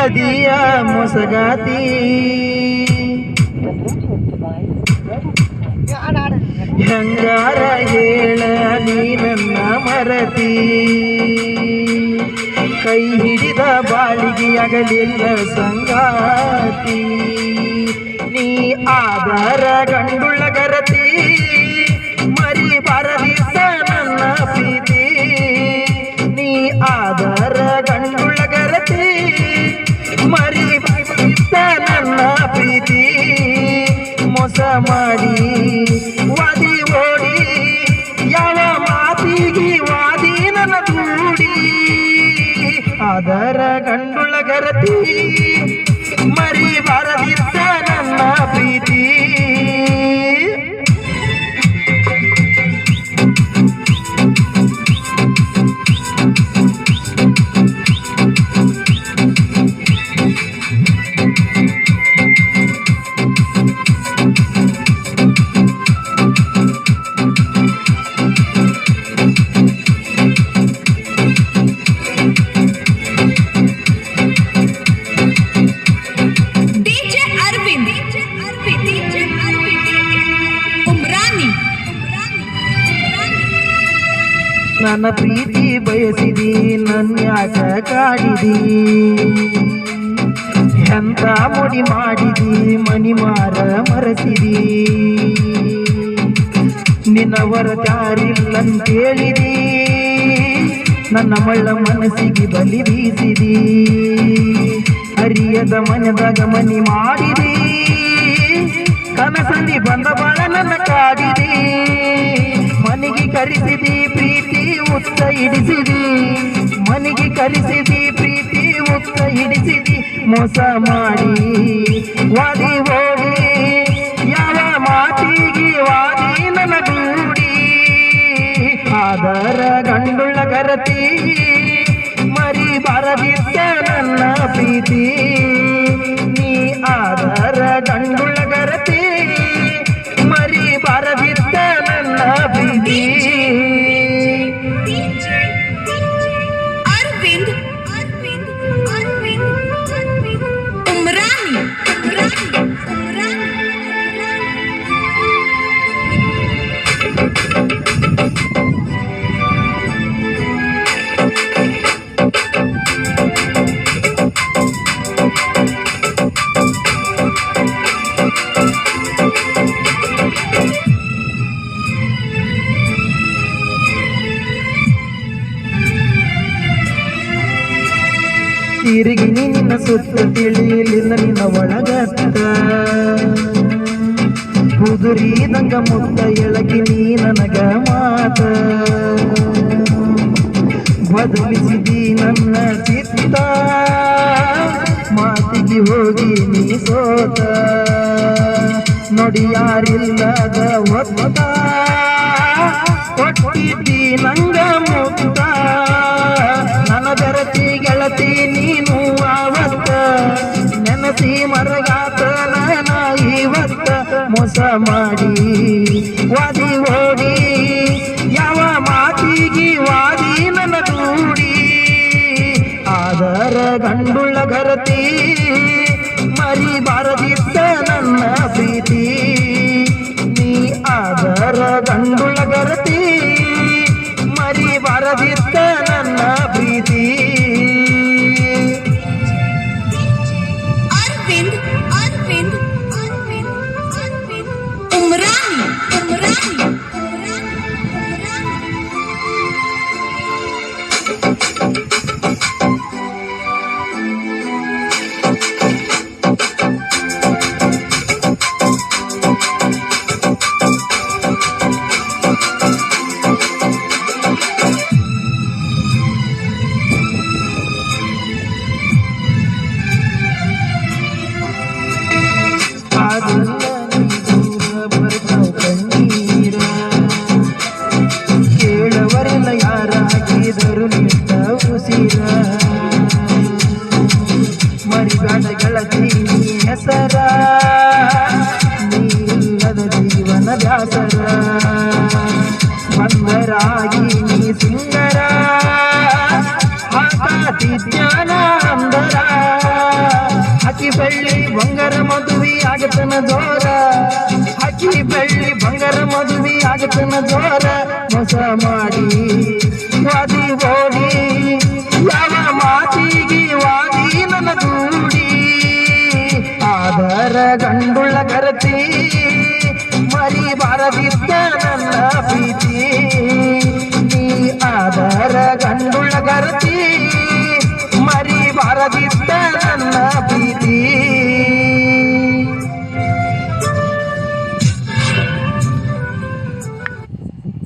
ಅದಿಯ ಮೊಸಗಾತಿ ಹೆಂಗಾರ ಹೇಳ ನೀ ನನ್ನ ಮರತಿ ಕೈ ಹಿಡಿದ ಬಾಳಿಗೆ ಆಗಲಿಲ್ಲ ಸಂಗಾತಿ ನೀ ಆಧಾರ ಗಂಡುಳ್ಳ ಗರತಿ ಮರಿ ಬರದಿಸ ನನ್ನ ಪ್ರೀತಿ ನೀ ಆಧಾರ ಗಂಡುಳ್ಳ ಗರತಿ ಮರಿ ಬರದಿಸ ನನ್ನ ಪ್ರೀತಿ ಮೋಸ ಮಾಡಿ ವಾದಿ ಓಡಿ ಯಾವ ಮಾತಿಗೆ ವಾದಿ ನನ್ನ ದೂಡಿ ಆಧಾರ ಗಂಡುಳ್ಳ ಗರತಿ ಮರಿ ಬರದಿದ್ದ ನನ್ನ ಪ್ರೀತಿ ನನ್ನ ಪ್ರೀತಿ ಬಯಸಿದಿ ನನ್ಯಾಕ ಕಾಡಿದಿ ಎಂತ ಮುಡಿ ಮಾಡಿದಿ ಮನಿ ಮಾರ ಮರಸಿದಿ ನಿನ್ನವರ ಯಾರಿಲ್ಲಂತೇಳಿದಿ ನನ್ನ ಮಳ್ಳ ಮನಸ್ಸಿಗೆ ಬಲಿ ಬೀಸಿದಿ ಅರಿಯದ ಮನೆದಾಗ ಮನಿ ಮಾಡಿದಿ ಕನಸಲ್ಲಿ ಬಂದ ಬಾಳ ನನ್ನ ಕಾಡಿದಿ ಮನೆಗೆ ಕರೆಸಿದಿ ಪ್ರೀತಿ ಉತ್ತ ಹಿಡಿಸಿದಿ ಮನೆಗೆ ಕರೆಸಿದಿ ಪ್ರೀತಿ ಉತ್ತ ಹಿಡಿಸಿದಿ ಮೋಸ ಮಾಡಿ ವಾದಿ ಓಡಿ ಯಾವ ಮಾತಿಗೆ ವಾದಿ ನನ್ನ ದೂಡಿ ಆಧಾರ ಗಂಡುಳ್ಳ ಗರತಿ ಮರಿ ಬರದಿದ್ದ ನನ್ನ ಪ್ರೀತಿ ನೀ ಆಧಾರ ಗಂಡುಳ್ಳ ಗರತಿ ಮರಿ ಬರದಿದ್ದ ನನ್ನ ಪ್ರೀತಿ ತಿರುಗಿ ನಿನ್ನ ಸುತ್ತ ತಿಳಿಲಿಲ್ಲ ನಿನ್ನ ಒಳಗತ್ತ ಕುದುರಿದಂಗ ಮುತ್ತ ಎಳಗಿ ನೀ ನನಗ ಮಾತ ಬದಲಿಸಿದಿ ನನ್ನ ಚಿತ್ತ ಮಾತಿಗೆ ಹೋಗಿ ನೀ ಸೋತ ನೋಡಿ ಯಾರಿಲ್ಲದ ಒತ್ತ ಕೊಟ್ಟಿದ್ದಿ ನಂಗ ಮುತ್ತ ನನ್ನ ಬೆರತಿ ಗೆಳತಿ ನೀನು ಆವತ್ತ ನೆನಸಿ ಮರಗಾತ ನಾನ ಇವತ್ತ ಮೋಸ ಮಾಡಿ ವಾದಿ ಓಡಿ ಯಾವ ಮಾತಿಗೆ ವಾದಿ ನನ್ನ ದೂಡಿ ಆಧಾರ ಗಂಡುಳ್ಳ ಗರತಿ ಮರಿ ಬಾರದಿದ್ದ ನನ್ನ ಪ್ರೀತಿ ನೀ ಆಧಾರ ಗಂಡುಳ್ಳ ಗರತಿ ಮರಿ ಬಾರದಿದ್ದ ನನ್ನ ಪ್ರೀತಿ ಕೇಳವರೆಲ್ಲ ಯಾರಾಗಿದರು ನಿಟ್ಟ ಉಸಿರ ಮರಿಬೇಡ ಗೆಳತಿ ನೀ ಹೆಸರ ನೀಲ್ಲದ ಜೀವನ ಬ್ಯಾಸರ ಬಂದರಾಗಿ ನೀ ಸಿಂಗರ ಹಾಕಾತಿ ಜ್ಞಾನ ಅಂದರ ಹಾಕಿ ಬೆಳ್ಳಿ ಬಂಗಾರ ಮದುವೆ ಆಗತನ ಜೋರ ಹಾಕಿ ಬೆಳ್ಳಿ ಬಂಗಾರ ಮದುವೆ ಆಗತನ ಜೋರ ಮೋಸ ಮಾಡಿ ವಾದಿ ಓಡಿ ಯಾವ ಮಾತಿಗೆ ವಾದಿ ನನ್ನ ದೂಡಿ ಆಧಾರ ಗಂಡುಳ್ಳ ಗರತಿ ಮರಿಬಾರದಿದ್ದ ನನ್ನ ಪ್ರೀತಿ ನೀ ಆಧಾರ ಗಂಡುಳ್ಳ ಗರತಿ ಮರಿಬಾರದಿದ್ದ